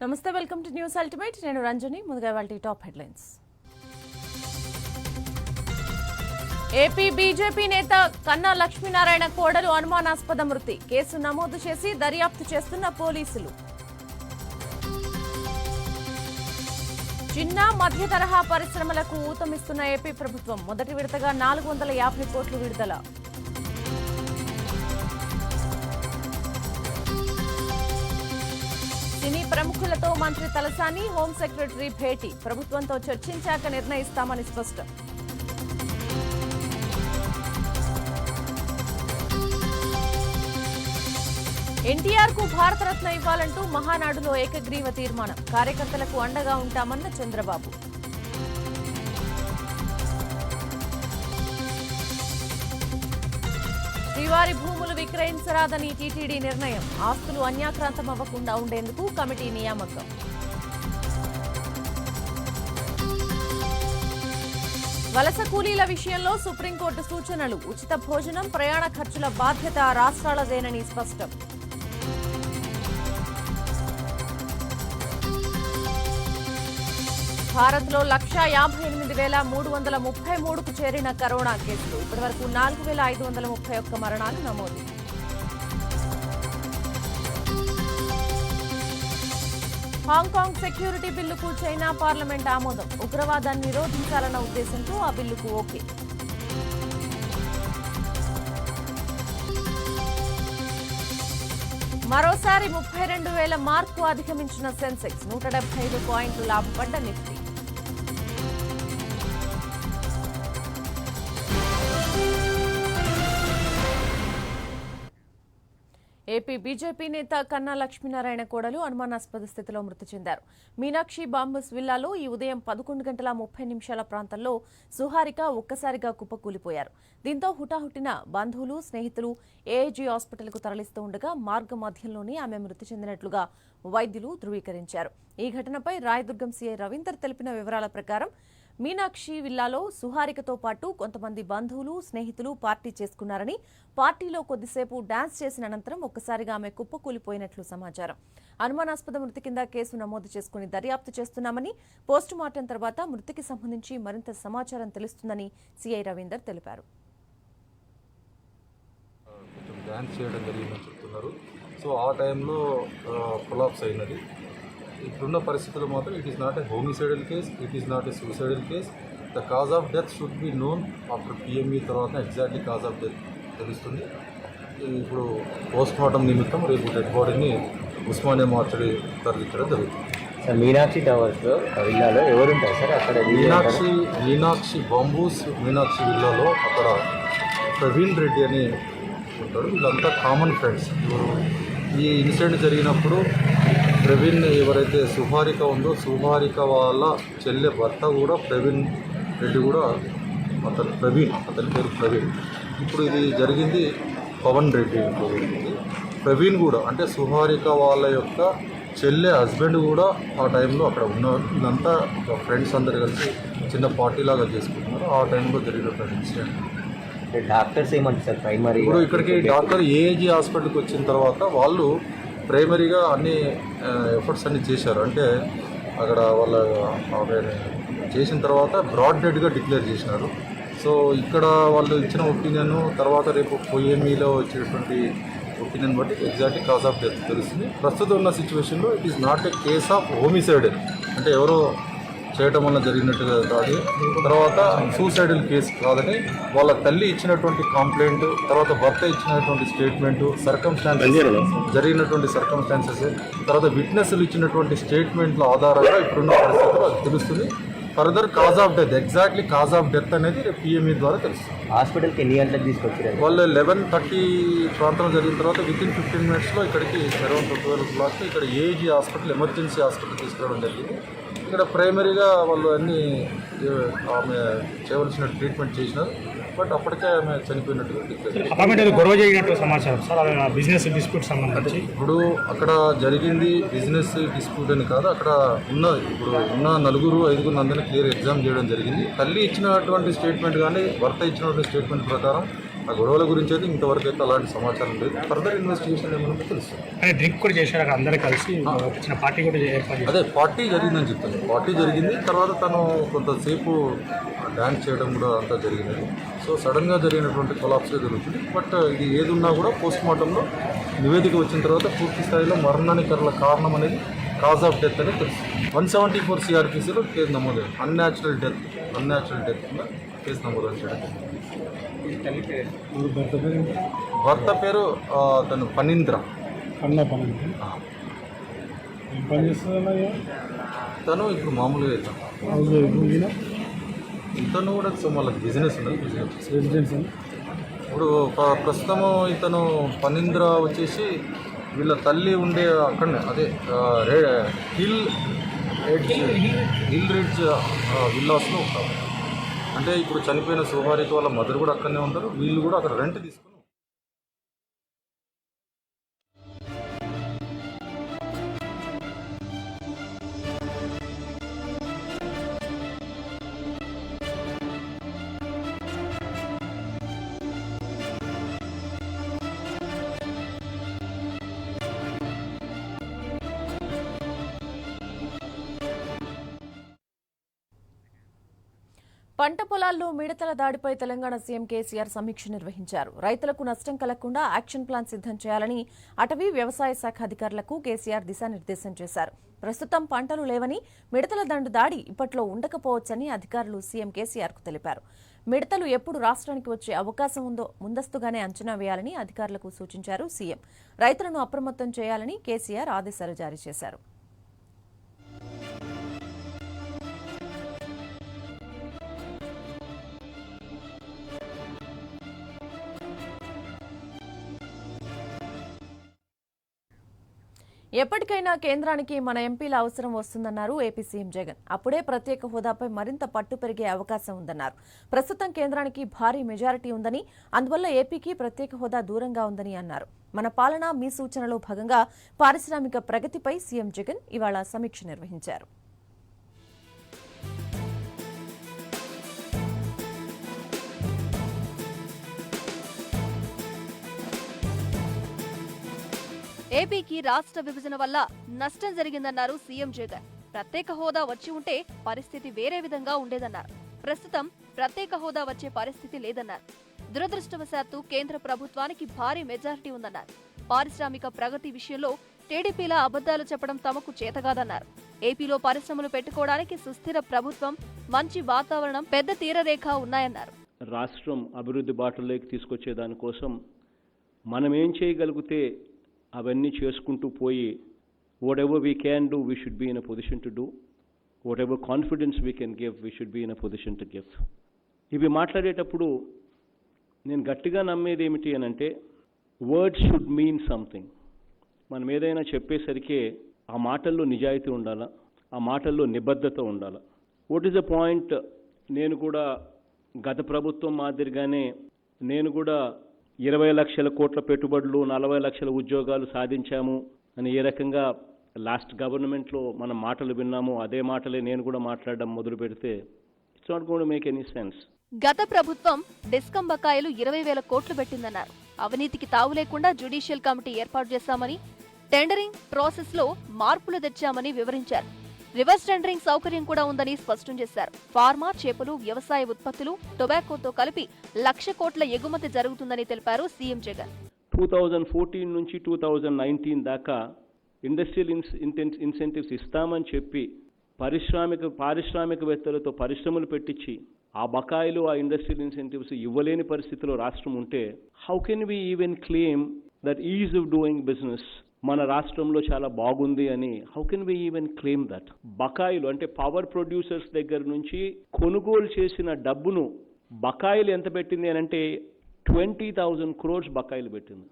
నమస్తే, welcome to news ultimate. నేను రంజని. ముందుగా వాటి టాప్ హెడ్లైన్స్. ఏపీ బీజేపీ నేత కన్నా లక్ష్మీనారాయణ కోడలు అనుమానాస్పద మృతి. కేసు నమోదు చేసి దర్యాప్తు చేస్తున్న పోలీసులు. చిన్న మధ్య తరహా పరిశ్రమలకు ఊతమిస్తున్న ఏపీ ప్రభుత్వం. మొదటి విడతగా 450 కోట్లు విడుదల. సినీ ప్రముఖులతో మంత్రి తలసాని, హోం సెక్రటరీ భేటీ. ప్రభుత్వంతో చర్చించాక నిర్ణయిస్తామని స్పష్టం. ఎన్టీఆర్ కు భారతరత్న ఇవ్వాలంటూ మహానాడులో ఏకగ్రీవ తీర్మానం. కార్యకర్తలకు అండగా ఉంటామన్న చంద్రబాబు. శ్రీవారి భూములు విక్రయించరాదని టీటీడీ నిర్ణయం. ఆస్తులు అన్యాక్రాంతం అవ్వకుండా ఉండేందుకు కమిటీ నియామకం. వలస కూలీల విషయంలో సుప్రీంకోర్టు సూచనలు. ఉచిత భోజనం, ప్రయాణ ఖర్చుల బాధ్యత రాష్ట్రాలదేనని స్పష్టం. భారత్లో 158,333కు చేరిన కరోనా కేసులు. ఇప్పటివరకు 4,531 మరణాలు నమోదు. హాంకాంగ్ సెక్యూరిటీ బిల్లుకు చైనా పార్లమెంట్ ఆమోదం. ఉగ్రవాదాన్ని నిరోధించాలన్న ఉద్దేశంతో ఆ బిల్లుకు ఓకే. మరోసారి 32,000 మార్కు అధిగమించిన సెన్సెక్స్. 175 పాయింట్లు లాభపడ్డ నిఫ్టీ. ఏపీ బీజేపీ నేత కన్నా లక్ష్మీనారాయణ కోడలు అనుమానాస్పద స్థితిలో మృతి చెందారు. మీనాక్షి బాంబస్ విల్లాలో ఈ ఉదయం 11:30 ప్రాంతంలో సుహారిక ఒక్కసారిగా కుప్పకూలిపోయారు. దీంతో హుటాహుటిన బంధువులు, స్నేహితులు ఏఐజీ హాస్పిటల్కు తరలిస్తూ ఉండగా మార్గ మధ్యంలోనే ఆమె మృతి చెందినట్లుగా వైద్యులు ధృవీకరించారు. ఈ ఘటనపై రాయదుర్గం సీఐ రవీందర్ తెలిపిన వివరాల ప్రకారం మీనాక్షి విల్లాలో సుహారికతో పాటు కొంతమంది బంధువులు, స్నేహితులు పార్టీ చేసుకున్నారని, పార్టీలో కొద్దిసేపు డాన్స్ చేసిన అనంతరం ఒక్కసారిగా ఆమె కుప్పకూలిపోయినట్లు సమాచారం. అనుమానాస్పద మృతి కింద కేసు నమోదు చేసుకుని దర్యాప్తు చేస్తున్నామని, పోస్టుమార్టం తర్వాత మృతికి సంబంధించి మరింత సమాచారం తెలుస్తుందని సీఐ రవీందర్ తెలిపారు. డాన్స్ చేయడం జరిగిందని చెప్తున్నారు. సో ఆ టైంలో కొలాప్స్ అయినది. ఇప్పుడున్న పరిస్థితులు మాత్రం it is not a homicidal case, it is not a suicidal case. The cause of death should be known after PME తర్వాత ఎగ్జాక్ట్లీ కాజ్ ఆఫ్ డెత్ తెలుస్తుంది. ఇప్పుడు పోస్ట్మార్టం నిమిత్తం రేపు డెడ్ బాడీని ఉస్మానియా మార్చడి తరలించడం జరుగుతుంది. సార్, మీనాక్షి టవర్స్లో విల్లాలో ఎవరు ఉంటారు సార్? అక్కడ మీనాక్షి బాంబూస్ మీనాక్షి విల్లాలో అక్కడ ప్రవీణ్ రెడ్డి అని ఉంటాడు. వీళ్ళంతా కామన్ ఫ్రెండ్స్. ఈ ఇన్సిడెంట్ జరిగినప్పుడు ప్రవీణ్ ఎవరైతే సుహారిక ఉందో సుహారిక వాళ్ళ చెల్లె భర్త కూడా ప్రవీణ్ రెడ్డి కూడా అతని పేరు ప్రవీణ్. ఇప్పుడు ఇది జరిగింది పవన్ రెడ్డి ఇంట్లో జరిగింది. ప్రవీణ్ కూడా అంటే సుహారిక వాళ్ళ యొక్క చెల్లె హస్బెండ్ కూడా ఆ టైంలో అక్కడ ఉన్నారు. వీళ్ళంతా ఒక ఫ్రెండ్స్ అందరు కలిసి చిన్న పార్టీ లాగా చేసుకుంటున్నారు. ఆ టైంలో జరిగినటువంటి ఇన్సిడెంట్. డాక్టర్స్ ఏమంటారు సార్? ప్రైమరీ ఇప్పుడు ఇక్కడికి డాక్టర్ ఏఏజీ హాస్పిటల్కి వచ్చిన తర్వాత వాళ్ళు ప్రైమరీగా అన్ని ఎఫర్ట్స్ అన్ని చేశారు. అంటే అక్కడ వాళ్ళ చేసిన తర్వాత బ్రాడ్ డెడ్గా డిక్లేర్ చేసినారు. సో ఇక్కడ వాళ్ళు ఇచ్చిన ఒపీనియన్ తర్వాత రేపు పిఎంఈలో వచ్చేటువంటి ఒపీనియన్ బట్టి ఎగ్జాక్ట్లీ కాజ్ ఆఫ్ డెత్ తెలుస్తుంది. ప్రస్తుతం ఉన్న సిచ్యువేషన్లో it is not A case of homicide, అంటే ఎవరో చేయటం వల్ల జరిగినట్టుగా కాదు, తర్వాత సూసైడల్ కేసు కాదని వాళ్ళ తల్లి ఇచ్చినటువంటి కంప్లైంట్, తర్వాత భర్త ఇచ్చినటువంటి స్టేట్మెంటు, జరిగినటువంటి సర్కమ్స్టాన్సెస్, తర్వాత విట్నెస్లు ఇచ్చినటువంటి స్టేట్మెంట్ల ఆధారంగా ఇప్పుడున్న పరిస్థితుల్లో అది తెలుస్తుంది. Further cause of death, exactly cause of death అనేది పిఎంఈ ద్వారా తెలుస్తుంది. హాస్పిటల్కి ఎన్ని గంటలకు తీసుకొచ్చారు? వాళ్ళు 11:30 ప్రాంతంలో జరిగిన తర్వాత వితిన్ 15 మినిట్స్లో ఇక్కడికి అరౌండ్ 12 o'clock ఇక్కడ ఏజీ హాస్పిటల్, ఎమర్జెన్సీ హాస్పిటల్ తీసుకురావడం జరిగింది. ఇక్కడ ప్రైమరీగా వాళ్ళు అన్నీ ఆమె చేయవలసిన ట్రీట్మెంట్ చేసినారు. బట్ అప్పటికే ఆమె చనిపోయినట్టుగా గొడవ జరిగినట్టు సమాచారం సార్. బిజినెస్ డిస్ప్యూట్ సంబంధించి ఇప్పుడు అక్కడ జరిగింది బిజినెస్ డిస్ప్యూట్ అని కాదు. అక్కడ ఇప్పుడు ఉన్న 4-5 అందరినీ క్లియర్ ఎగ్జామ్ చేయడం జరిగింది. తల్లి ఇచ్చినటువంటి స్టేట్మెంట్ కానీ భర్త ఇచ్చినటువంటి స్టేట్మెంట్ ప్రకారం ఆ గొడవల గురించి అయితే ఇంతవరకు అయితే అలాంటి సమాచారం లేదు. ఫర్దర్ ఇన్వెస్టిగేషన్ ఏమన్నా తెలుస్తుంది. అంటే డ్రింక్ కూడా చేశారు అక్కడ అందరూ కలిసి చిన్న పార్టీ కూడా ఏర్పాటు చేశారు. అదే పార్టీ జరిగిందని చెప్తాను. పార్టీ జరిగింది, తర్వాత తను కొంతసేపు డ్యాన్స్ చేయడం కూడా అంతా జరిగినది. సో సడన్గా జరిగినటువంటి కొలాప్సే జరుగుతుంది. బట్ ఇది ఏది ఉన్నా కూడా పోస్ట్ మార్టంలో నివేదిక వచ్చిన తర్వాత పూర్తి స్థాయిలో మరణానికి గల కారణం అనేది కాజ్ ఆఫ్ డెత్ అనేది తెలుసు. 174 CRPCలో కేసు నమోదైంది. అన్యాచురల్ డెత్ కింద కేసు నమోదు చేయడం. భర్త పేరు తను ఫణీంద్ర. తను ఇప్పుడు మామూలుగా అవుతాను. ఇతను కూడా వాళ్ళకి బిజినెస్ ఉన్నది. ఇప్పుడు ప్రస్తుతము ఇతను ఫణీంద్ర వచ్చేసి వీళ్ళ తల్లి ఉండే అక్కడనే అదే హిల్ రిడ్జ్ విల్లాస్లో ఉంటారు. అంటే ఇప్పుడు చనిపోయిన సుహారికి వాళ్ళ మదర్ కూడా అక్కడనే ఉంటారు. వీళ్ళు కూడా అక్కడ రెంట్ తీసుకుని. పంట పొలాల్లో మిడతల దాడిపై తెలంగాణ సీఎం కేసీఆర్ సమీక్ష నిర్వహించారు. రైతులకు నష్టం కలగకుండా యాక్షన్ ప్లాన్ సిద్ధం చేయాలని అటవీ వ్యవసాయ శాఖ అధికారులకు కేసీఆర్ దిశానిర్దేశం చేశారు. ప్రస్తుతం పంటలు లేవని మిడతల దాడి ఇప్పట్లో ఉండకపోవచ్చని అధికారులు సీఎం కేసీఆర్కు తెలిపారు. మిడతలు ఎప్పుడు రాష్ట్రానికి వచ్చే అవకాశం ఉందో ముందస్తుగానే అంచనా వేయాలని అధికారులకు సూచించారు సీఎం. రైతులను అప్రమత్తం చేయాలని కేసీఆర్ ఆదేశాలు జారీ చేశారు. ఎప్పటికైనా కేంద్రానికి మన ఎంపీల అవసరం వస్తుందన్నారు ఏపీ సీఎం జగన్. అప్పుడే ప్రత్యేక హోదాపై మరింత పట్టు పెరిగే అవకాశం ఉందన్నారు. ప్రస్తుతం కేంద్రానికి భారీ మెజారిటీ ఉందని, అందువల్ల ఏపీకి ప్రత్యేక హోదా దూరంగా ఉందని అన్నారు. మన పాలన మీ సూచనలో భాగంగా పారిశ్రామిక ప్రగతిపై సీఎం జగన్ ఇవాళ సమీక్ష నిర్వహించారు. ఏపీకి రాష్ట్ర విభజన వల్ల నష్టం జరిగిందన్నారు సీఎం జగన్. ప్రత్యేక హోదా వచ్చి ఉంటే పరిస్థితి వేరే విధంగా ఉండేదన్నారు. ప్రస్తుతం ప్రత్యేక హోదా వచ్చే పరిస్థితి లేదన్నారు. దురదృష్టవశాత్తు కేంద్ర ప్రభుత్వానికి భారీ మెజారిటీ ఉందన్నారు. పారిశ్రామిక ప్రగతి విషయంలో టీడీపీల అబద్దాలు చెప్పడం తమకు చేతగాదన్నారు. ఏపీలో పరిశ్రమలు పెట్టుకోవడానికి సుస్థిర ప్రభుత్వం, మంచి వాతావరణం, పెద్ద తీరరేఖ ఉన్నాయన్నారు. రాష్ట్రం అభివృద్ధి బాటలోకి తీసుకొచ్చే దానికోసం మనం ఏం చేయగలిగితే అవన్నీ చేసుకుంటూ పోయి whatever we can do, we should be in a position to do. Whatever confidence we can give, we should be in a position to give. ఇవి మాట్లాడేటప్పుడు నేను గట్టిగా నమ్మేది ఏమిటి అని అంటే, వర్డ్స్ షుడ్ మీన్ సంథింగ్. మనం ఏదైనా చెప్పేసరికి ఆ మాటల్లో నిజాయితీ ఉండాలా, ఆ మాటల్లో నిబద్ధత ఉండాలా. What is the point? నేను కూడా గత ప్రభుత్వం మాదిరిగానే నేను కూడా 20 లక్షల కోట్ల పెట్టుబడులు, 40 లక్షల ఉద్యోగాలు సాధించాము అని ఏ రకంగా లాస్ట్ గవర్నమెంట్లో మనం మాటలు విన్నామో అదే మాటలే నేను కూడా మాట్లాడడం మొదలు పెడితే it's not going to make any sense. గత ప్రభుత్వం డిస్కం బకాయిలు 20,000 కోట్లు పెట్టిందన్నారు. అవినీతికి తావు లేకుండా జ్యుడిషియల్ కమిటీ ఏర్పాటు చేశామని, టెండరింగ్ ప్రాసెస్ లో మార్పులు తెచ్చామని వివరించారు. రివర్స్ టెండరింగ్ సౌకర్యం కూడా ఉందని స్పష్టం చేశారు. ఫార్మా, చేపలు, వ్యవసాయ ఉత్పత్తులు, టొబాకోతో కలిపి 1,00,000 కోట్ల ఎగుమతి జరుగుతుందని తెలిపారు సీఎం జగన్. 2014 నుంచి 2019 దాకా ఇండస్ట్రియల్ ఇన్సెంటివ్స్ ఇస్తామని చెప్పి పారిశ్రామికవేత్తలతో పరిశ్రమలు పెట్టించి ఆ బకాయిలు, ఆ ఇండస్ట్రియల్ ఇన్సెంటివ్స్ ఇవ్వలేని పరిస్థితిలో రాష్ట్రం ఉంటే how can we even claim that ease of doing business మన రాష్ట్రంలో చాలా బాగుంది అని how can we even claim that? బకాయిలు అంటే పవర్ ప్రొడ్యూసర్స్ దగ్గర నుంచి కొనుగోలు చేసిన డబ్బును బకాయిలు ఎంత పెట్టింది అని అంటే 20,000 crores బకాయిలు పెట్టింది.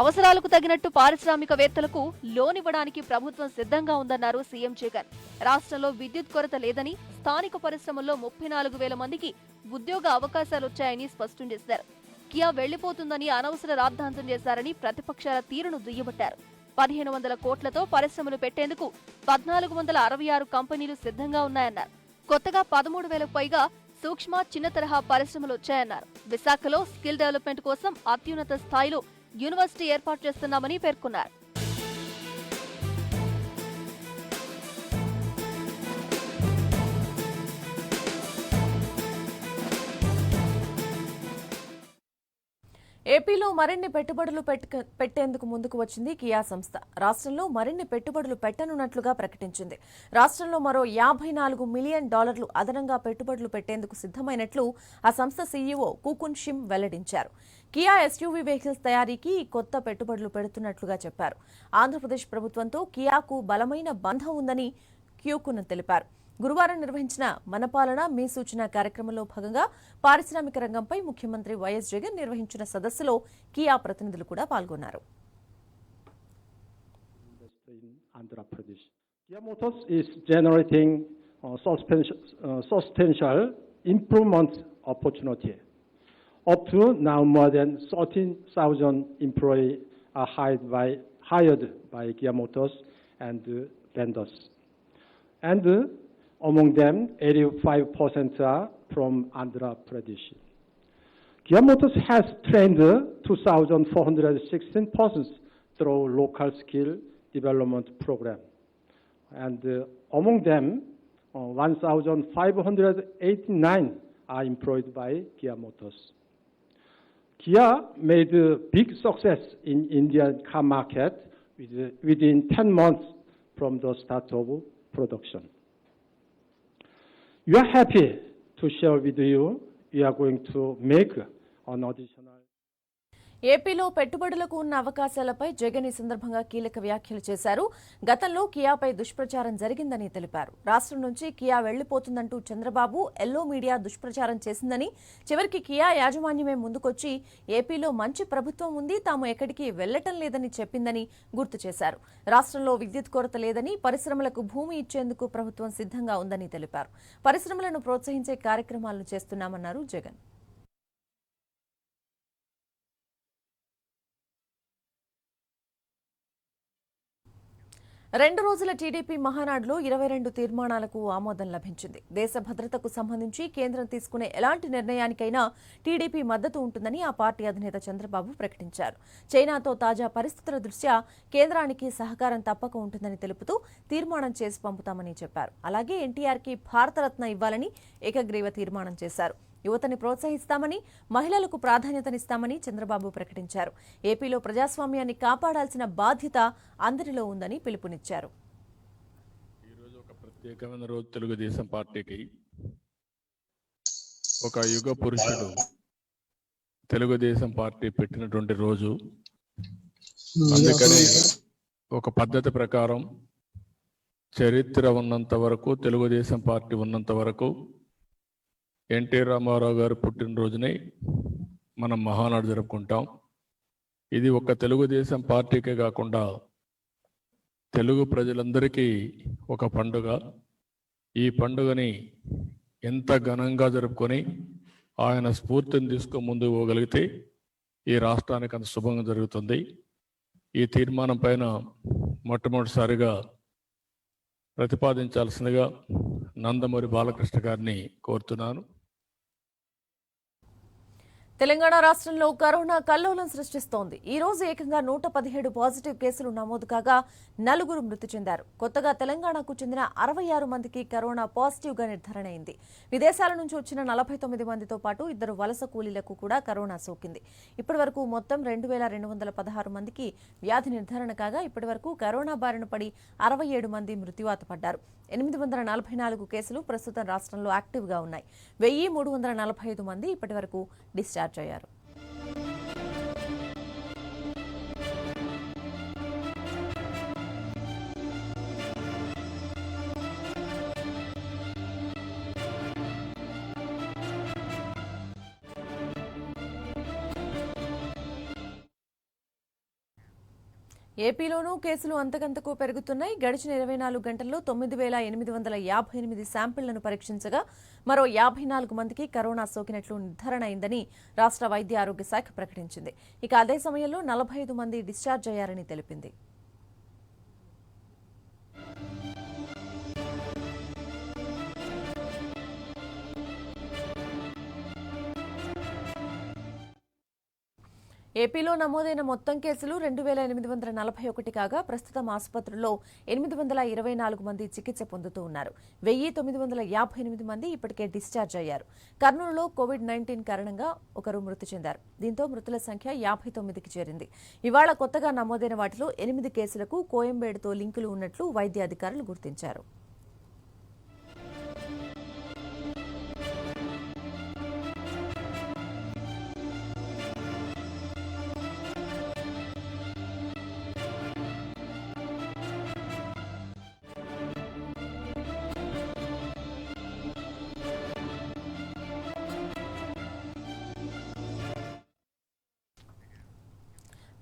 అవసరాలకు తగినట్టు పారిశ్రామికవేత్తలకు లోన్ ఇవ్వడానికి ప్రభుత్వం సిద్ధంగా ఉందన్నారు సీఎం జగన్. రాష్ట్రంలో విద్యుత్ కొరత లేదని, స్థానిక పరిశ్రమల్లో 34,000 మందికి ఉద్యోగ అవకాశాలొచ్చాయని స్పష్టం చేశారు. కియా వెళ్లిపోతుందని అనవసర రాద్ధాంతం చేశారని ప్రతిపక్షాల తీరును దుయ్యబట్టారు. 1,500 కోట్లతో పరిశ్రమలు పెట్టేందుకు 1,466 కంపెనీలు సిద్ధంగా ఉన్నాయన్నారు. కొత్తగా 13,000కు పైగా సూక్ష్మ చిన్న తరహా పరిశ్రమలు వచ్చాయన్నారు. విశాఖలో స్కిల్ డెవలప్మెంట్ కోసం అత్యున్నత స్థాయిలో యూనివర్సిటీ ఏర్పాటు చేస్తున్నామని పేర్కొన్నారు. ఏపీలో మరిన్ని పెట్టుబడులు పెట్టేందుకు ముందుకు వచ్చింది కియా సంస్థ. రాష్ట్రంలో మరిన్ని పెట్టుబడులు పెట్టనున్నట్లుగా ప్రకటించింది. రాష్ట్రంలో మరో $54 మిలియన్ అదనంగా పెట్టుబడులు పెట్టేందుకు సిద్దమైనట్లు ఆ సంస్థ సీఈఓ కుకున్ షిమ్ వెల్లడించారు. కియా ఎస్యూవీ వెహికల్స్ తయారీకి కొత్త పెట్టుబడులు పెడుతున్నట్లుగా చెప్పారు. ఆంధ్రప్రదేశ్ ప్రభుత్వంతో కియాకు బలమైన బంధం ఉందని క్యూకున్ తెలిపారు. గురువారం నిర్వహించిన మన పాలన మీ సూచన కార్యక్రమంలో భాగంగా పారిశ్రామిక రంగంపై ముఖ్యమంత్రి వైఎస్ జగన్ నిర్వహించిన సదస్సులో కియా ప్రతినిధులు కూడా పాల్గొన్నారు. Kia Motors is generating substantial improvement opportunity. Up to now, more than 13,000 employees are hired by Kia Motors and vendors. And among them, 85% are from Andhra Pradesh. Kia Motors has trained 2,416 persons through local skill development program. And among them, 1,589 are employed by Kia Motors. Kia made a big success in Indian car market within 10 months from the start of production. We are happy to share with you, we are going to make an additional. ఏపీలో పెట్టుబడులకు ఉన్న అవకాశాలపై జగన్ ఈ సందర్భంగా కీలక వ్యాఖ్యలు చేశారు. గతంలో కియాపై దుష్ప్రచారం జరిగిందని తెలిపారు. రాష్ట్రం నుంచి కియా వెళ్లిపోతుందంటూ చంద్రబాబు ఎల్లో మీడియా దుష్ప్రచారం చేసిందని, చివరికి కియా యాజమాన్యమే ముందుకొచ్చి ఏపీలో మంచి ప్రభుత్వం ఉంది, తాము ఎక్కడికి వెళ్లటం లేదని చెప్పిందని గుర్తు చేశారు. రాష్ట్రంలో విద్యుత్ కొరత లేదని, పరిశ్రమలకు భూమి ఇచ్చేందుకు ప్రభుత్వం సిద్ధంగా ఉందని తెలిపారు. పరిశ్రమలను ప్రోత్సహించే కార్యక్రమాలను చేస్తున్నామన్నారు జగన్. 2 రోజుల టీడీపీ మహానాడులో 22 తీర్మానాలకు ఆమోదం లభించింది. దేశ భద్రతకు సంబంధించి కేంద్రం తీసుకునే ఎలాంటి నిర్ణయానికైనా టీడీపీ మద్దతు ఉంటుందని ఆ పార్టీ అధినేత చంద్రబాబు ప్రకటించారు. చైనాతో తాజా పరిస్థితుల దృష్ట్యా కేంద్రానికి సహకారం తప్పక ఉంటుందని తెలుపుతూ తీర్మానం చేసి పంపుతామని చెప్పారు. అలాగే ఎన్టీఆర్కి భారతరత్న ఇవ్వాలని ఏకగ్రీవ తీర్మానం చేశారు. యువతని ప్రోత్సహిస్తామని, మహిళలకు ప్రాధాన్యతనిస్తామని చంద్రబాబు ప్రకటించారు. ఏపీలో ప్రజాస్వామ్యాన్ని కాపాడాల్సిన బాధ్యత అందరిలో ఉందని పిలుపునిచ్చారు. ఈరోజు ఒక ప్రత్యేకమైన రోజు తెలుగుదేశం పార్టీకి. ఒక యుగ పురుషుడు తెలుగుదేశం పార్టీ పెట్టినటువంటి రోజు. అందుకని ఒక పద్ధతి ప్రకారం చరిత్ర ఉన్నంత వరకు, తెలుగుదేశం పార్టీ ఉన్నంత వరకు ఎన్టీ రామారావు గారు పుట్టినరోజునే మనం మహానాడు జరుపుకుంటాం. ఇది ఒక తెలుగుదేశం పార్టీకే కాకుండా తెలుగు ప్రజలందరికీ ఒక పండుగ. ఈ పండుగని ఎంత ఘనంగా జరుపుకొని ఆయన స్ఫూర్తిని తీసుకొని ముందుకు పోగలిగితే ఈ రాష్ట్రానికి అంత శుభంగా జరుగుతుంది. ఈ తీర్మానం పైన మొట్టమొదటిసారిగా ప్రతిపాదించాల్సిందిగా నందమూరి బాలకృష్ణ గారిని కోరుతున్నాను. తెలంగాణ రాష్ట్రంలో కరోనా కల్లోలం సృష్టిస్తోంది. ఈ రోజు ఏకంగా 117 పాజిటివ్ కేసులు నమోదు కాగా 4 మృతి చెందారు. కొత్తగా తెలంగాణకు చెందిన 66 మందికి కరోనా పాజిటివ్ గా నిర్ధారణ అయింది. విదేశాల నుంచి వచ్చిన 49 మందితో పాటు 2 వలస కూలీలకు కూడా కరోనా సోకింది. ఇప్పటివరకు మొత్తం 2216 మందికి వ్యాధి నిర్ధారణ కాగా ఇప్పటివరకు కరోనా బారిన పడి 67 మంది మృత్యువాత పడ్డారు. 844 కేసులు ప్రస్తుతం రాష్ట్రంలో యాక్టివ్గా ఉన్నాయి. 1345 మంది ఇప్పటివరకు డిశ్చార్జ్ అయ్యారు. ఏపీలోనూ కేసులు అంతకంతకు పెరుగుతున్నాయి. గడిచిన 24 గంటల్లో 9858 శాంపిళ్లను పరీక్షించగా మరో 54 మందికి కరోనా సోకినట్లు నిర్ధారణ అయిందని రాష్ట్ర వైద్య ఆరోగ్య శాఖ ప్రకటించింది. ఇక అదే సమయంలో 45 మంది డిశ్చార్జ్ అయ్యారని తెలిపింది. ఏపీలో నమోదైన మొత్తం కేసులు 2,841 కాగా ప్రస్తుతం ఆసుపత్రుల్లో 824 మంది చికిత్స పొందుతూ ఉన్నారు. 1,958 మంది ఇప్పటికే డిశ్చార్జ్ అయ్యారు. కర్నూలులో కోవిడ్-19 కారణంగా ఒకరు మృతి చెందారు. దీంతో మృతుల సంఖ్య 59కి చేరింది. ఇవాళ కొత్తగా నమోదైన వాటిలో 8 కేసులకు కోయంబేడుతో లింకులు ఉన్నట్లు వైద్య అధికారులు గుర్తించారు.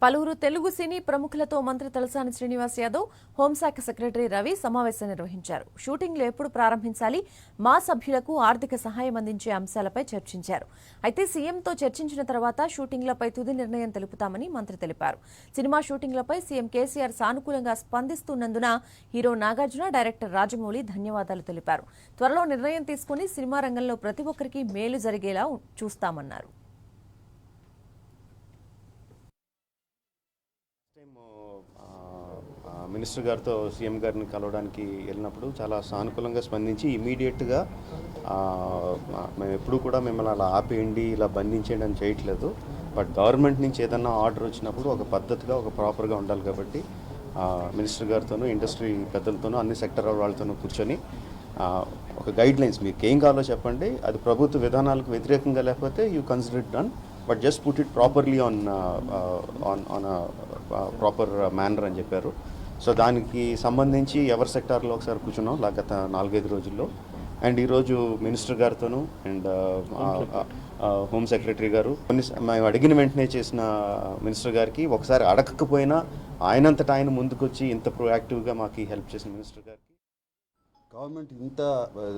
పలువురు తెలుగు సినీ ప్రముఖులతో మంత్రి తలసాని శ్రీనివాస్ యాదవ్, హోంశాఖ సెక్రటరీ రవి సమావేశం నిర్వహించారు. షూటింగ్లు ఎప్పుడు ప్రారంభించాలి, మా సభ్యులకు ఆర్థిక సహాయం అందించే అంశాలపై చర్చించారు. అయితే సీఎంతో చర్చించిన తర్వాత షూటింగ్లపై తుది నిర్ణయం తెలుపుతామని మంత్రి తెలిపారు. సినిమా షూటింగ్లపై సీఎం కేసీఆర్ సానుకూలంగా స్పందిస్తున్నందున హీరో నాగార్జున, డైరెక్టర్ రాజమౌళి ధన్యవాదాలు తెలిపారు. త్వరలో నిర్ణయం తీసుకుని సినిమా రంగంలో ప్రతి ఒక్కరికి మేలు జరిగేలా చూస్తామన్నారు. మినిస్టర్ గారితో సీఎం గారిని కలవడానికి వెళ్ళినప్పుడు చాలా సానుకూలంగా స్పందించి ఇమీడియట్గా మేము ఎప్పుడు కూడా మిమ్మల్ని అలా ఆపేయండి, ఇలా బంధించేయండి అని చేయట్లేదు. బట్ గవర్నమెంట్ నుంచి ఏదన్నా ఆర్డర్ వచ్చినప్పుడు ఒక పద్ధతిగా, ఒక ప్రాపర్గా ఉండాలి కాబట్టి మినిస్టర్ గారితోనూ, ఇండస్ట్రీ పెద్దలతోనూ, అన్ని సెక్టర్ వాళ్ళతోనూ కూర్చొని ఒక గైడ్ లైన్స్ మీకు ఏం కావాలో చెప్పండి, అది ప్రభుత్వ విధానాలకు వ్యతిరేకంగా లేకపోతే you consider it done, but just put it properly on proper manner అని చెప్పారు. సో దానికి సంబంధించి ఎవరి సెక్టార్లో ఒకసారి కూర్చున్నాం గత 4-5 రోజుల్లో. అండ్ ఈరోజు మినిస్టర్ గారితోనూ అండ్ హోమ్ సెక్రటరీ గారు మేము అడిగిన వెంటనే చేసిన మినిస్టర్ గారికి, ఒకసారి అడగకపోయినా ఆయనంతటా ఆయన ముందుకొచ్చి ఇంత ప్రొయాక్టివ్గా మాకు హెల్ప్ చేసిన మినిస్టర్ గారికి, గవర్నమెంట్ ఇంత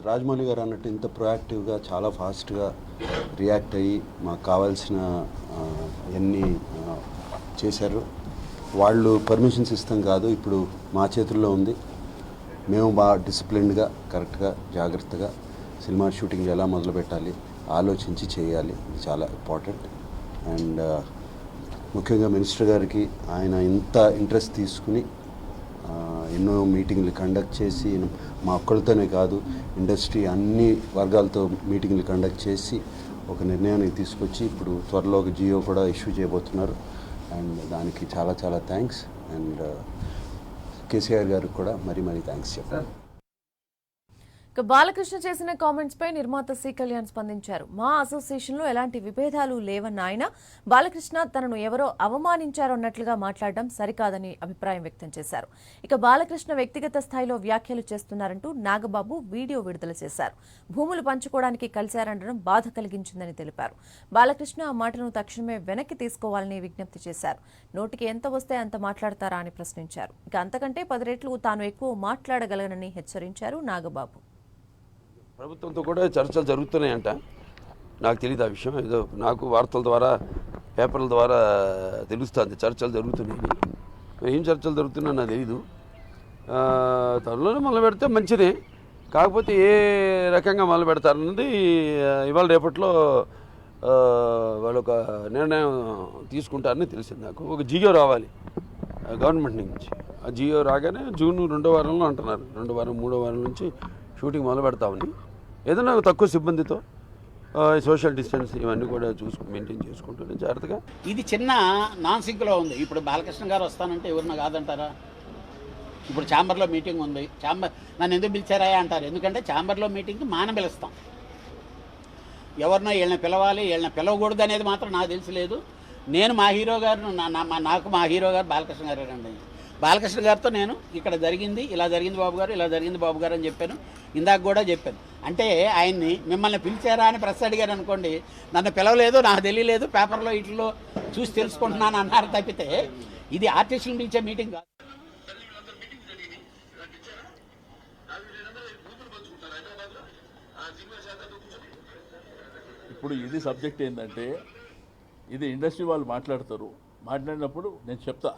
రాజమౌళి గారు అన్నట్టు ఇంత ప్రొయాక్టివ్గా చాలా ఫాస్ట్గా రియాక్ట్ అయ్యి మాకు కావాల్సిన అన్నీ చేశారు. వాళ్ళు పర్మిషన్స్ ఇస్తాం కాదు, ఇప్పుడు మా చేతుల్లో ఉంది. మేము బాగా డిసిప్లిన్డ్గా, కరెక్ట్గా, జాగ్రత్తగా సినిమా షూటింగ్ ఎలా మొదలు పెట్టాలి ఆలోచించి చేయాలి. ఇది చాలా ఇంపార్టెంట్. అండ్ ముఖ్యంగా మినిస్టర్ గారికి ఆయన ఇంత ఇంట్రెస్ట్ తీసుకుని ఎన్నో మీటింగ్లు కండక్ట్ చేసి, మా ఒక్కరితోనే కాదు ఇండస్ట్రీ అన్ని వర్గాలతో మీటింగ్లు కండక్ట్ చేసి ఒక నిర్ణయానికి తీసుకొచ్చి ఇప్పుడు త్వరలో ఒక జియో కూడా ఇష్యూ చేయబోతున్నారు. అండ్ దానికి చాలా చాలా థ్యాంక్స్. అండ్ కేసీఆర్ గారికి కూడా మరీ థ్యాంక్స్ చెప్పారు. బాలకృష్ణ చేసిన కామెంట్స్ పై నిర్మాత సి కళ్యాణ్ స్పందించారు. మా అసోసియేషన్లో ఎలాంటి విభేదాలు లేవన్న ఆయన, బాలకృష్ణ తనను ఎవరో అవమానించారన్నట్లుగా మాట్లాడడం సరికాదని అభిప్రాయం వ్యక్తం చేశారు. ఇక బాలకృష్ణ వ్యక్తిగత స్థాయిలో వ్యాఖ్యలు చేస్తున్నారంటూ నాగబాబు వీడియో విడుదల చేశారు. భూములు పంచుకోవడానికి కలిశారనడం బాధ కలిగించిందని తెలిపారు. బాలకృష్ణ ఆ మాటను తక్షణమే వెనక్కి తీసుకోవాలని విజ్ఞప్తి చేశారు. నోటికి ఎంత వస్తే అంత మాట్లాడతారా అని ప్రశ్నించారు. ఇక అంతకంటే 10 రెట్లు తాను ఎక్కువ మాట్లాడగలనని హెచ్చరించారు నాగబాబు. ప్రభుత్వంతో కూడా చర్చలు జరుగుతున్నాయంట. నాకు తెలియదు ఆ విషయం. ఏదో నాకు వార్తల ద్వారా, పేపర్ల ద్వారా తెలుస్తుంది చర్చలు జరుగుతున్నాయని. ఏం చర్చలు జరుగుతున్నాయో నాకు తెలీదు. త్వరలోనే మొదలు పెడితే మంచిదే. కాకపోతే ఏ రకంగా మొదలు పెడతారన్నది ఇవాళ రేపట్లో వాళ్ళు ఒక నిర్ణయం తీసుకుంటారని తెలిసింది నాకు. ఒక జియో రావాలి గవర్నమెంట్ నుంచి. ఆ జియో రాగానే జూన్ 2వ వారంలో అంటున్నారు, 2వ వారం 3వ వారం నుంచి షూటింగ్ మొదలు పెడతామని. ఏదైనా తక్కువ సిబ్బందితో సోషల్ డిస్టెన్స్ ఇవన్నీ కూడా మెయింటైన్ చేసుకుంటూనే జాగ్రత్తగా. ఇది చిన్న నాన్ సింక్లో ఉంది. ఇప్పుడు బాలకృష్ణ గారు వస్తానంటే ఎవరిన కాదంటారా? ఇప్పుడు ఛాంబర్లో మీటింగ్ ఉంది. నన్ను ఎందుకు పిలిచారా అంటారు. ఎందుకంటే ఛాంబర్లో మీటింగ్కి మానం పిలుస్తాం. ఎవరినో వీళ్ళని పిలవాలి, వీళ్ళని పిలవకూడదు అనేది మాత్రం నాకు తెలియలేదు. నేను మా హీరో గారు, నాకు మా హీరో గారు బాలకృష్ణ గారు అండి. బాలకృష్ణ గారితో నేను ఇక్కడ జరిగింది, ఇలా జరిగింది బాబు గారు, ఇలా జరిగింది బాబు గారు అని చెప్పాను. ఇందాక కూడా చెప్పాను. అంటే ఆయన్ని మిమ్మల్ని పిలిచారా అని ప్రశ్న అడిగారు అనుకోండి, నన్ను పిలవలేదు, నాకు తెలియలేదు, పేపర్లో ఇట్లో చూసి తెలుసుకుంటున్నాను అన్నారు తప్పితే ఇది ఆర్టిస్టులను పిలిచే మీటింగ్ కాదు. ఇప్పుడు ఇది సబ్జెక్ట్ ఏంటంటే, ఇది ఇండస్ట్రీ వాళ్ళు మాట్లాడతారు. మాట్లాడినప్పుడు నేను చెప్తా.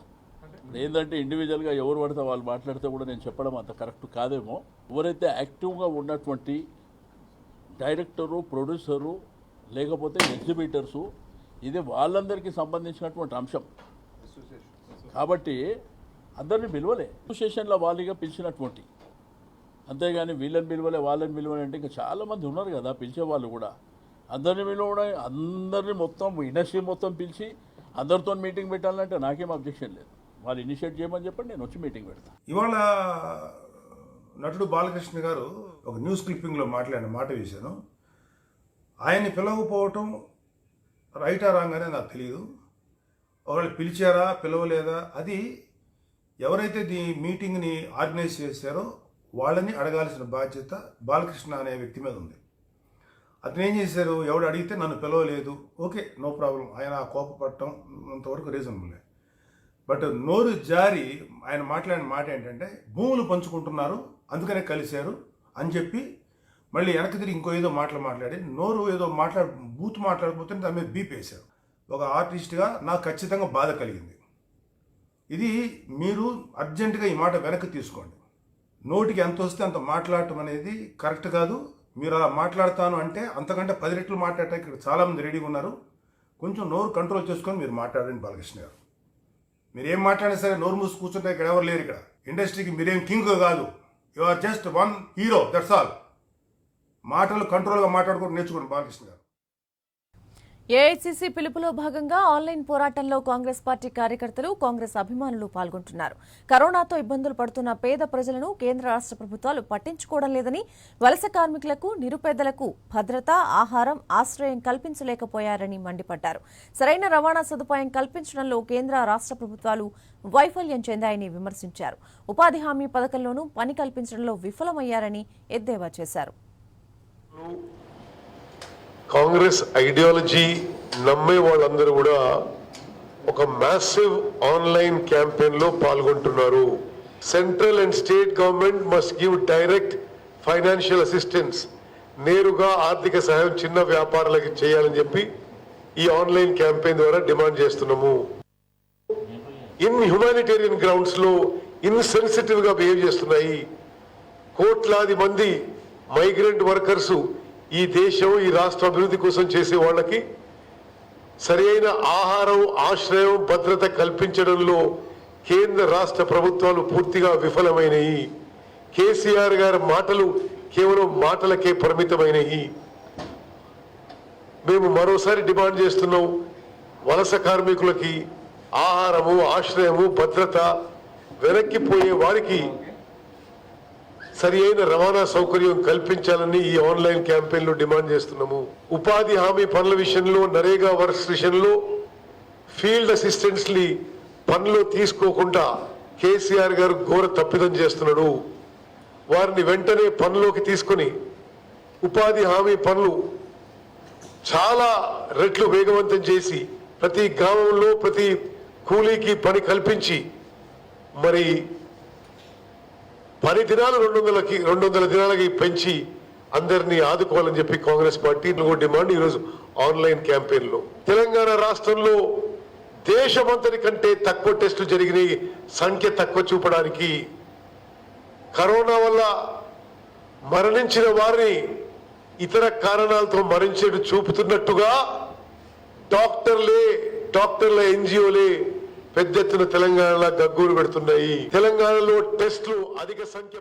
ఏంటంటే ఇండివిజువల్గా ఎవరు పడితే వాళ్ళు మాట్లాడితే కూడా నేను చెప్పడం అంత కరెక్ట్ కాదేమో. ఎవరైతే యాక్టివ్గా ఉన్నటువంటి డైరెక్టరు, ప్రొడ్యూసరు, లేకపోతే ఎగ్జిబిటర్సు, ఇది వాళ్ళందరికీ సంబంధించినటువంటి అంశం కాబట్టి అందరిని పిలవలే. అసోసియేషన్లో వాళ్ళుగా పిలిచినటువంటి, అంతేగాని వీళ్ళని పిలవలే వాళ్ళని పిలవలే అంటే ఇంకా చాలామంది ఉన్నారు కదా పిలిచేవాళ్ళు కూడా. అందరిని పిలవడం, అందరినీ మొత్తం ఇండస్ట్రీ మొత్తం పిలిచి అందరితో మీటింగ్ పెట్టాలంటే నాకేం అబ్జెక్షన్ లేదు. వాళ్ళు ఇనిషియేట్ చేయమని చెప్పండి, నేను వచ్చి మీటింగ్ పెడతాను. ఇవాళ నటుడు బాలకృష్ణ గారు ఒక న్యూస్ క్లిప్పింగ్లో మాట్లాడిన మాట వేశాను. ఆయన్ని పిలవకపోవటం రైటా రాంగ్ అనేది నాకు తెలియదు. ఒకళ్ళు పిలిచారా పిలవలేదా అది ఎవరైతే ఈ మీటింగ్ని ఆర్గనైజ్ చేశారో వాళ్ళని అడగాల్సిన బాధ్యత బాలకృష్ణ అనే వ్యక్తి మీద ఉంది. అతను ఏం చేశారు, ఎవడు అడిగితే నన్ను పిలవలేదు, ఓకే నో ప్రాబ్లం, ఆయన కోపపడటం అంతవరకు రీజనబుల్. బట్ నోరు జారి ఆయన మాట్లాడిన మాట ఏంటంటే భూములు పంచుకుంటున్నారు అందుకనే కలిశారు అని చెప్పి మళ్ళీ వెనక్కి తిరిగి ఇంకో ఏదో మాట్లాడి నోరు ఏదో బూత్ మాట్లాడకపోతే దాని మీద బీప్ వేశారు. ఒక ఆర్టిస్ట్గా నాకు ఖచ్చితంగా బాధ కలిగింది. ఇది మీరు అర్జెంటుగా ఈ మాట వెనక్కి తీసుకోండి. నోటికి ఎంత వస్తే అంత మాట్లాడటం అనేది కరెక్ట్ కాదు. మీరు అలా మాట్లాడతాను అంటే అంతకంటే 10 రెట్లు మాట్లాడటానికి ఇక్కడ చాలామంది రెడీగా ఉన్నారు. కొంచెం నోరు కంట్రోల్ చేసుకొని మీరు మాట్లాడండి బాలకృష్ణ గారు. మీరేం మాట్లాడినా సరే నోరు మూసి కూర్చుంటే ఇక్కడ ఎవరు లేరు. ఇక్కడ ఇండస్ట్రీకి మీరేం కింగ్ కాదు, you are just one hero, that's all. మాటలు కంట్రోల్గా మాట్లాడుకుంటూ నేర్చుకోండి బాలకృష్ణ గారు. ఏఐసీసీ పిలుపులో భాగంగా ఆన్లైన్ పోరాటంలో కాంగ్రెస్ పార్టీ కార్యకర్తలు, కాంగ్రెస్ అభిమానులు పాల్గొంటున్నారు. కరోనాతో ఇబ్బందులు పడుతున్న పేద ప్రజలను కేంద్ర రాష్ట్ర ప్రభుత్వాలు పట్టించుకోవడం లేదని, వలస కార్మికులకు, నిరుపేదలకు భద్రత, ఆహారం, ఆశ్రయం కల్పించలేకపోయారని మండిపడ్డారు. సరైన రవాణా సదుపాయం కల్పించడంలో కేంద్ర రాష్ట్ర ప్రభుత్వాలు వైఫల్యం చెందాయని విమర్శించారు. ఉపాధి హామీ పథకంలోనూ పని కల్పించడంలో విఫలమయ్యారని ఎద్దేవా చేశారు. కాంగ్రెస్ ఐడియాలజీ నమ్మే వాళ్ళందరూ కూడా ఒక మ్యాసివ్ ఆన్లైన్ క్యాంపెయిన్లో పాల్గొంటున్నారు. Central and state government must give direct financial assistance, నేరుగా ఆర్థిక సహాయం చిన్న వ్యాపారాలకి చేయాలని చెప్పి ఈ ఆన్లైన్ క్యాంపెయిన్ ద్వారా డిమాండ్ చేస్తున్నాము. ఇన్ హ్యుమానిటేరియన్ గ్రౌండ్స్ లో ఇన్సెన్సిటివ్ గా బిహేవ్ చేస్తున్నాయి. కోట్లాది మంది మైగ్రెంట్ వర్కర్స్ ఈ దేశం, ఈ రాష్ట్ర అభివృద్ధి కోసం చేసే వాళ్ళకి సరైన ఆహారం, ఆశ్రయం, భద్రత కల్పించడంలో కేంద్ర రాష్ట్ర ప్రభుత్వాలు పూర్తిగా విఫలమైనవి. కేసీఆర్ గారి మాటలు కేవలం మాటలకే పరిమితమైనవి. మేము మరోసారి డిమాండ్ చేస్తున్నాం, వలస కార్మికులకి ఆహారము, ఆశ్రయము, భద్రత, వెనక్కిపోయే వారికి సరి అయిన రవాణా సౌకర్యం కల్పించాలని ఈ ఆన్లైన్ క్యాంపెయిన్లో డిమాండ్ చేస్తున్నాము. ఉపాధి హామీ పనుల విషయంలో, నరేగా వర్క్స్ విషయంలో ఫీల్డ్ అసిస్టెంట్స్ ని పనులు తీసుకోకుండా కేసీఆర్ గారు ఘోర తప్పిదం చేస్తున్నాడు. వారిని వెంటనే పనిలోకి తీసుకొని ఉపాధి హామీ పనులు చాలా రెట్లు వేగవంతం చేసి ప్రతి గ్రామంలో ప్రతి కూలీకి పని కల్పించి మరి పని దినాలు 200 దినాలకి పెంచి అందరినీ ఆదుకోవాలని చెప్పి కాంగ్రెస్ పార్టీ డిమాండ్ ఈరోజు ఆన్లైన్ క్యాంపెయిన్ లో. తెలంగాణ రాష్ట్రంలో దేశమంతటి కంటే తక్కువ టెస్టులు జరిగిన సంఖ్య తక్కువ చూపడానికి, కరోనా వల్ల మరణించిన వారిని ఇతర కారణాలతో మరణించేట్టు చూపుతున్నట్టుగా డాక్టర్ల ఎన్జిఓలే పెద్ద ఎత్తున తెలంగాణలో గగ్గోలు పెడుతున్నాయి. తెలంగాణలో టెస్టులు అధిక సంఖ్య.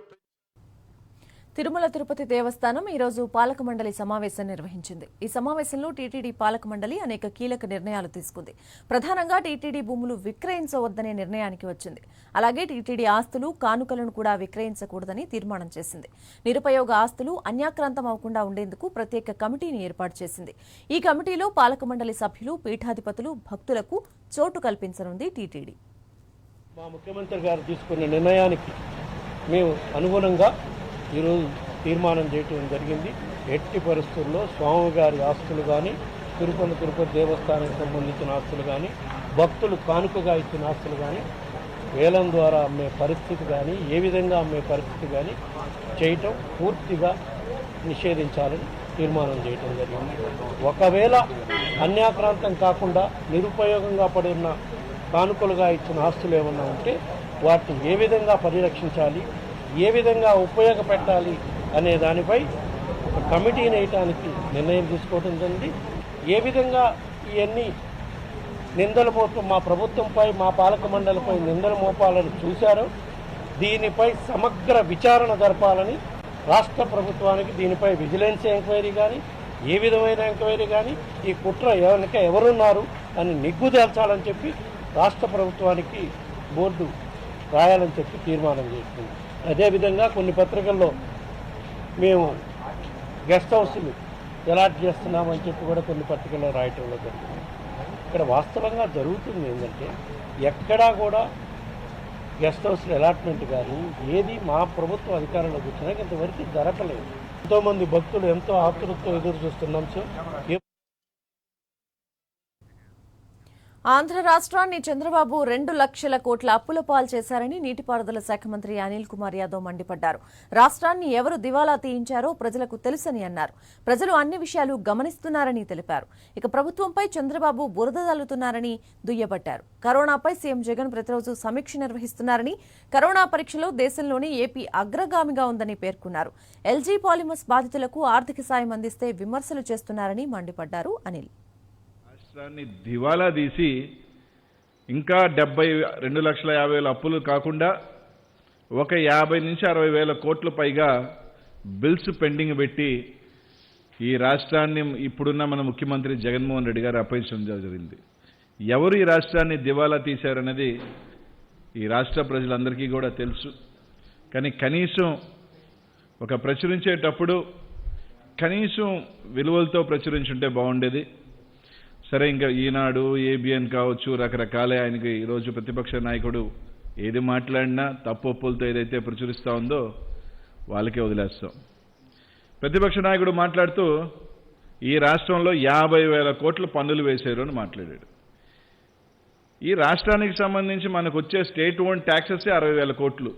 తిరుమల తిరుపతి దేవస్థానం ఈరోజు పాలక మండలి సమావేశం నిర్వహించింది. ఈ సమావేశంలో టీటీడీ పాలక మండలి అనేక కీలక నిర్ణయాలు తీసుకుంది. ప్రధానంగా టీటీడీ భూములు విక్రయించవద్దనే నిర్ణయానికి వచ్చింది. అలాగే టీటీడీ ఆస్తులు, కానుకలను కూడా విక్రయించకూడదని తీర్మానం చేసింది. నిరుపయోగ ఆస్తులు అన్యాక్రాంతం అవ్వకుండా ఉండేందుకు ప్రత్యేక కమిటీని ఏర్పాటు చేసింది. ఈ కమిటీలో పాలక మండలి సభ్యులు, పీఠాధిపతులు, భక్తులకు చోటు కల్పించనుంది టీటీడీ. మా ముఖ్యమంత్రి గారు తీసుకున్న నిర్ణయానికి మేము అనుగుణంగా ఈరోజు తీర్మానం చేయటం జరిగింది. ఎట్టి పరిస్థితుల్లో స్వామివారి ఆస్తులు కానీ, తిరుపతి దేవస్థానానికి సంబంధించిన ఆస్తులు కానీ, భక్తులు కానుకగా ఇచ్చిన ఆస్తులు కానీ వేలం ద్వారా అమ్మే పరిస్థితి కానీ, ఏ విధంగా అమ్మే పరిస్థితి కానీ చేయటం పూర్తిగా నిషేధించాలని తీర్మానం చేయటం జరిగింది. ఒకవేళ అన్యాక్రాంతం కాకుండా నిరుపయోగంగా పడిన కానుకలుగా ఇచ్చిన ఆస్తులు ఏమన్నా ఉంటే వాటిని ఏ విధంగా పరిరక్షించాలి, ఏ విధంగా ఉపయోగపెట్టాలి అనే దానిపై ఒక కమిటీని వేయటానికి నిర్ణయం తీసుకోవడం జరిగింది. ఏ విధంగా ఇవన్నీ నిందలు మోపు మా ప్రభుత్వంపై మా పాలక మండలిపై నిందలు మోపాలని చూశారో దీనిపై సమగ్ర విచారణ జరపాలని రాష్ట్ర ప్రభుత్వానికి దీనిపై విజిలెన్స్ ఎంక్వైరీ కానీ ఏ విధమైన ఎంక్వైరీ కానీ ఈ కుట్ర వెనుక ఎవరున్నారు అని నిగ్గుదేల్చాలని చెప్పి రాష్ట్ర ప్రభుత్వానికి బోర్డు రాయాలని చెప్పి తీర్మానం చేస్తుంది. అదేవిధంగా కొన్ని పత్రికల్లో మేము గెస్ట్ హౌస్లు అలాట్ చేస్తున్నామని చెప్పి కూడా కొన్ని పత్రికల్లో రాయటంలో జరుగుతుంది. ఇక్కడ వాస్తవంగా జరుగుతుంది ఏంటంటే ఎక్కడా కూడా గెస్ట్ హౌస్ల అలాట్మెంట్ కానీ ఏది మా ప్రభుత్వ అధికారంలోకి వచ్చినాక ఇంతవరకు జరగలేదు. ఎంతోమంది భక్తులు ఎంతో ఆతృతతో ఎదురు చూస్తున్నాం సార్. ఆంధ్ర రాష్ట్రాన్ని చంద్రబాబు 2 లక్షల కోట్ల అప్పుల పాలు చేశారని నీటిపారుదల శాఖ మంత్రి అనిల్ కుమార్ యాదవ్ మండిపడ్డారు. రాష్ట్రాన్ని ఎవరు దివాలా తీయించారో ప్రజలకు తెలుసని అన్నారు. ప్రజలు అన్ని విషయాలు గమనిస్తున్నారని తెలిపారు. ఇక ప్రభుత్వంపై చంద్రబాబు బురద జల్లుతున్నారని దుయ్యబట్టారు. కరోనాపై సీఎం జగన్ ప్రతిరోజు సమీక్ష నిర్వహిస్తున్నారని, కరోనా పరీక్షలో దేశంలోనే ఏపీ అగ్రగామిగా ఉందని పేర్కొన్నారు. ఎల్జీ పాలిమర్స్ బాధితులకు ఆర్థిక సాయం అందిస్తే విమర్శలు చేస్తున్నారని మండిపడ్డారు అనిల్. రాష్ట్రాన్ని దివాలా తీసి ఇంకా 2,50,000 అప్పులు కాకుండా ఒక 50 నుంచి 60,000 కోట్ల పైగా బిల్స్ పెండింగ్ పెట్టి ఈ రాష్ట్రాన్ని ఇప్పుడున్న మన ముఖ్యమంత్రి జగన్మోహన్ రెడ్డి గారు అప్పగించడం జరిగింది. ఎవరు ఈ రాష్ట్రాన్ని దివాలా తీశారన్నది ఈ రాష్ట్ర ప్రజలందరికీ కూడా తెలుసు. కానీ కనీసం ఒక ప్రచురించేటప్పుడు కనీసం విలువలతో ప్రచురించుంటే బాగుండేది. సరే, ఇంకా ఈనాడు, ఏబిఎన్ కావచ్చు, రకరకాలే ఆయనకి ఈరోజు ప్రతిపక్ష నాయకుడు ఏది మాట్లాడినా తప్పొప్పులతో ఏదైతే ప్రచురిస్తూ ఉందో వాళ్ళకే వదిలేస్తాం. ప్రతిపక్ష నాయకుడు మాట్లాడుతూ ఈ రాష్ట్రంలో 50,000 కోట్ల పన్నులు వేశారు అని మాట్లాడాడు. ఈ రాష్ట్రానికి సంబంధించి మనకు వచ్చే స్టేట్ ఓన్ ట్యాక్సెస్ 60,000 కోట్లు.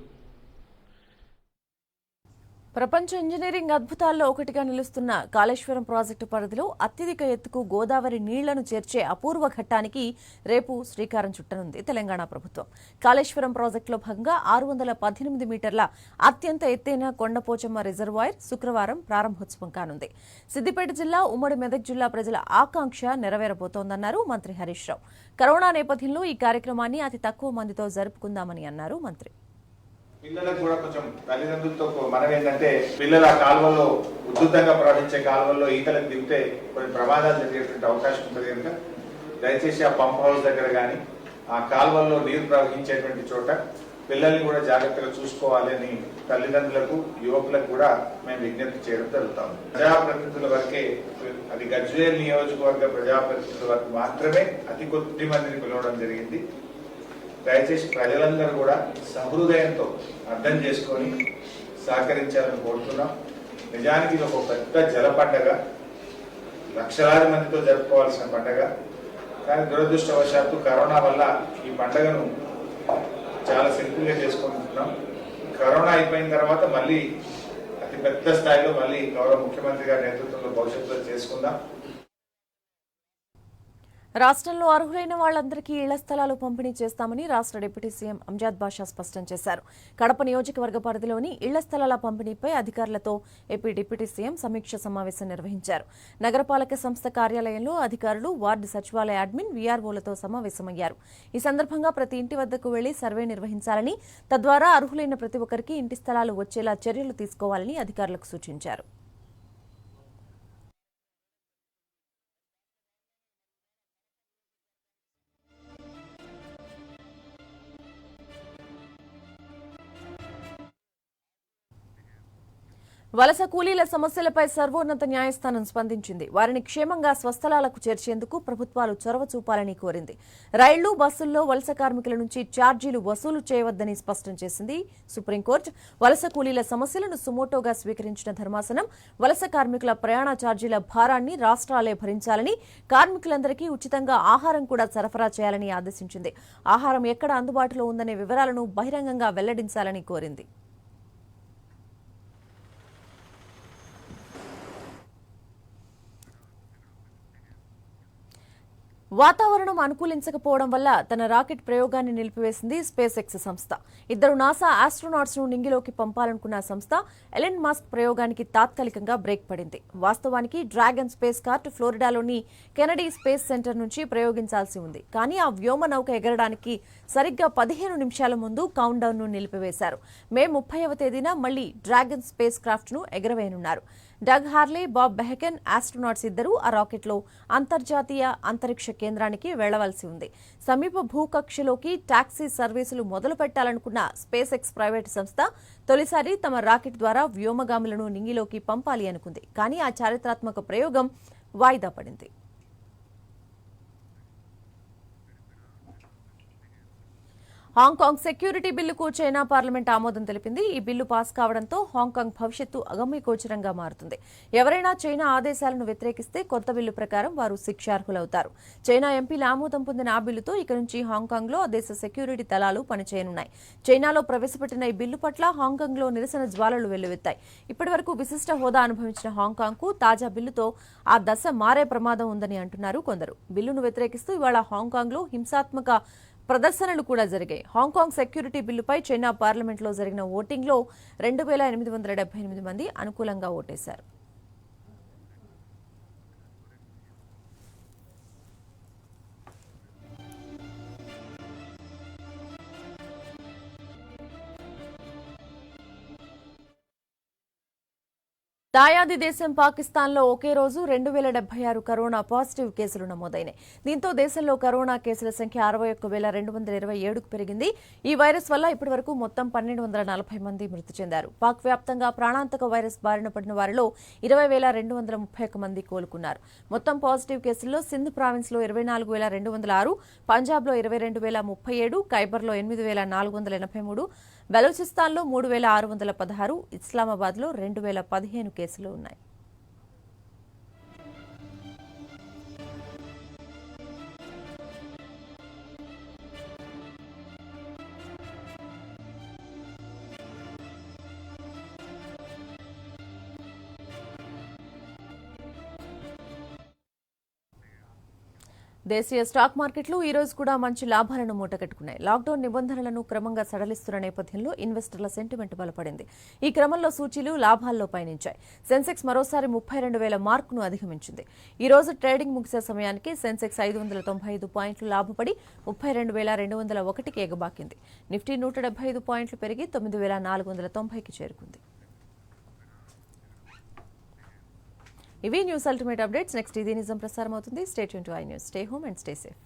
ప్రపంచ ఇంజనీరింగ్ అద్భుతాల్లో ఒకటిగా నిలుస్తున్న కాళేశ్వరం ప్రాజెక్టు పరిధిలో అత్యధిక ఎత్తుకు గోదావరి నీళ్లను చేర్చే అపూర్వ ఘట్టానికి రేపు శ్రీకారం చుట్టనుంది తెలంగాణ ప్రభుత్వం. కాళేశ్వరం ప్రాజెక్టులో భాగంగా 618 మీటర్ల అత్యంత ఎత్తైన కొండపోచమ్మ రిజర్వాయర్ శుక్రవారం ప్రారంభోత్సవం కానుంది. సిద్దిపేట జిల్లా, ఉమ్మడి మెదక్ జిల్లా ప్రజల ఆకాంక్ష నెరవేరబోతోందన్నారు మంత్రి హరీష్ రావు. కరోనా నేపథ్యంలో ఈ కార్యక్రమాన్ని అతి తక్కువ మందితో జరుపుకుందామని అన్నారు మంత్రి. పిల్లలకు కూడా కొంచెం తల్లిదండ్రులతో మనం ఏంటంటే పిల్లలు ఆ కాలువల్లో ఉధృతంగా ప్రవహించే కాలువల్లో ఈతలకు దిగితే కొన్ని ప్రమాదాలు జరిగేటువంటి అవకాశం ఉంటుంది కనుక దయచేసి ఆ పంప్ హౌస్ దగ్గర కానీ ఆ కాలువల్లో నీరు ప్రవహించేటువంటి చోట పిల్లల్ని కూడా జాగ్రత్తగా చూసుకోవాలి అని తల్లిదండ్రులకు, యువకులకు కూడా మేము విజ్ఞప్తి చేయడం జరుగుతాం. ప్రజాప్రతినిధుల వరకే, అది గజ్వేల్ నియోజకవర్గ ప్రజాప్రతినిధుల వరకు మాత్రమే అతి కొద్ది మందిని పిలవడం జరిగింది. దయచేసి ప్రజలందరూ కూడా సహృదయంతో అర్థం చేసుకొని సహకరించాలని కోరుతున్నాం. నిజానికి ఇది ఒక పెద్ద జల పండగ, లక్షలాది మందితో జరుపుకోవాల్సిన పండగ. కానీ దురదృష్టవశాత్తు కరోనా వల్ల ఈ పండగను చాలా సింపుల్గా చేసుకుంటున్నాం. కరోనా అయిపోయిన తర్వాత మళ్ళీ అతి పెద్ద స్థాయిలో మళ్ళీ గౌరవ ముఖ్యమంత్రి గారి నేతృత్వంలో భవిష్యత్తులో చేసుకుందాం. రాష్ట్రంలో అర్హులైన వాళ్లందరికీ ఇళ్ల స్థలాలు పంపిణీ చేస్తామని రాష్ట్ర డిప్యూటీ సీఎం అంజాద్ బాషా స్పష్టం చేశారు. కడప నియోజకవర్గ పరిధిలోని ఇళ్ల స్థలాల పంపిణీపై అధికారులతో ఏపీ డిప్యూటీ సీఎం సమీక్ష సమావేశం నిర్వహించారు. నగరపాలక సంస్థ కార్యాలయంలో అధికారులు, వార్డు సచివాలయ అడ్మిన్, వీఆర్ఓలతో సమావేశమయ్యారు. ఈ సందర్భంగా ప్రతి ఇంటి వద్దకు వెళ్లి సర్వే నిర్వహించాలని, తద్వారా అర్హులైన ప్రతి ఒక్కరికి ఇంటి స్థలాలు వచ్చేలా చర్యలు తీసుకోవాలని అధికారులకు సూచించారు. వలస కూలీల సమస్యలపై సర్వోన్నత న్యాయస్థానం స్పందించింది. వారిని క్షేమంగా స్వస్థలాలకు చేర్చేందుకు ప్రభుత్వాలు చొరవ చూపాలని కోరింది. రైళ్లు, బస్సుల్లో వలస కార్మికుల నుంచి ఛార్జీలు వసూలు చేయవద్దని స్పష్టం చేసింది సుప్రీంకోర్టు. వలస కూలీల సమస్యలను సుమోటోగా స్వీకరించిన ధర్మాసనం వలస కార్మికుల ప్రయాణ ఛార్జీల భారాన్ని రాష్ట్రాలే భరించాలని, కార్మికులందరికీ ఉచితంగా ఆహారం కూడా సరఫరా చేయాలని ఆదేశించింది. ఆహారం ఎక్కడ అందుబాటులో ఉందనే వివరాలను బహిరంగంగా వెల్లడించాలని కోరింది. వాతావరణం అనుకూలించకపోవడం వల్ల తన రాకెట్ ప్రయోగాన్ని నిలిపివేసింది స్పేస్ ఎక్స్ సంస్థ. 2 నాసా ఆస్ట్రోనాట్స్ ను నింగిలోకి పంపాలనుకున్న సంస్థ ఎలన్ మస్క్ ప్రయోగానికి తాత్కాలికంగా బ్రేక్ పడింది. వాస్తవానికి డ్రాగన్ స్పేస్ కార్ట్ ఫ్లోరిడాలోని కెనడీ స్పేస్ సెంటర్ నుంచి ప్రయోగించాల్సి ఉంది. కానీ ఆ వ్యోమ నౌక ఎగరడానికి సరిగ్గా 15 నిమిషాల ముందు కౌంట్ డౌన్ ను నిలిపివేశారు. మే 30వ తేదీన మళ్లీ డ్రాగన్ స్పేస్ క్రాఫ్ట్ ను ఎగరవేయనున్నారు. డగ్ హార్లే, బాబ్ బెహకెన్ ఆస్ట్రోనాట్స్ ఇద్దరూ ఆ రాకెట్లో అంతర్జాతీయ అంతరిక్ష కేంద్రానికి వెళ్లవలసి ఉంది. సమీప భూకక్షలోకి టాక్సీ సర్వీసులు మొదలు పెట్టాలనుకున్న స్పేస్ ఎక్స్ ప్రైవేటు సంస్థ తొలిసారి తమ రాకెట్ ద్వారా వ్యోమగాములను నింగిలోకి పంపాలి అనుకుంది. కానీ ఆ చారిత్రాత్మక ప్రయోగం వాయిదా పడింది. హాంకాంగ్ సెక్యూరిటీ బిల్లుకు చైనా పార్లమెంట్ ఆమోదం తెలిపింది. ఈ బిల్లు పాస్ కావడంతో హాంకాంగ్ భవిష్యత్తు అగమ్యగోచరంగా మారుతుంది. ఎవరైనా చైనా ఆదేశాలను వ్యతిరేకిస్తే కొత్త బిల్లు ప్రకారం వారు శిక్షార్హులవుతారు. చైనా ఎంపీల ఆమోదం పొందిన ఆ బిల్లుతో ఇక నుంచి హాంకాంగ్లో ఆ దేశ సెక్యూరిటీ దళాలు పనిచేయనున్నాయి. చైనాలో ప్రవేశపెట్టిన ఈ బిల్లు పట్ల హాంకాంగ్లో నిరసన జ్వాలలు వెల్లువెత్తాయి. ఇప్పటివరకు విశిష్ట హోదా అనుభవించిన హాంకాంగ్కు తాజా బిల్లుతో ఆ దశ మారే ప్రమాదం ఉందని అంటున్నారు కొందరు. బిల్లును వ్యతిరేకిస్తూ ఇవాళ హాంకాంగ్లో హింసాత్మక ప్రదర్శనలు కూడా జరిగాయి. హాంకాంగ్ సెక్యూరిటీ బిల్లుపై చైనా పార్లమెంట్లో జరిగిన ఓటింగ్లో 2878 మంది అనుకూలంగా ఓటేశారు. దాయాది దేశం పాకిస్తాన్లో ఒకే రోజు 2076 కరోనా పాజిటివ్ కేసులు నమోదైనాయి. దీంతో దేశంలో కరోనా కేసుల సంఖ్య 61,227కు పెరిగింది. ఈ వైరస్ వల్ల ఇప్పటివరకు మొత్తం 1240 మంది మృతి చెందారు. పాక్ వ్యాప్తంగా ప్రాణాంతక వైరస్ బారిన పడిన వారిలో 20,231 మంది కోలుకున్నారు. మొత్తం పాజిటివ్ కేసుల్లో సింధ్ ప్రావిన్స్లో 24,206, పంజాబ్లో 22,037, ఖైబర్లో 8,483, బలూచిస్తాన్లో 3,616, ఇస్లామాబాద్లో 2,015 కేసులు ఉన్నాయి. దేశీయ స్టాక్ మార్కెట్లు ఈ రోజు కూడా మంచి లాభాలను మూటగట్టుకున్నాయి. లాక్డౌన్ నిబంధనలను క్రమంగా సడలిస్తున్న నేపథ్యంలో ఇన్వెస్టర్ల సెంటిమెంట్ బలపడింది. ఈ క్రమంలో సూచీలు లాభాల్లో పయనించాయి. సెన్సెక్స్ మరోసారి 32,000 మార్కును అధిగమించింది. ఈ రోజు ట్రేడింగ్ ముగిసే సమయానికి సెన్సెక్స్ 595 పాయింట్లు లాభపడి 32,201కి ఎగబాకింది. నిఫ్టీ 175 పాయింట్లు పెరిగి 9,490కి చేరుకుంది. ఇవి న్యూస్ అల్టిమేట్ అప్డేట్స్. నెక్స్ట్ ఇది నిజం ప్రసారం అవుతుంది. Stay tune to I news. Stay home and stay safe.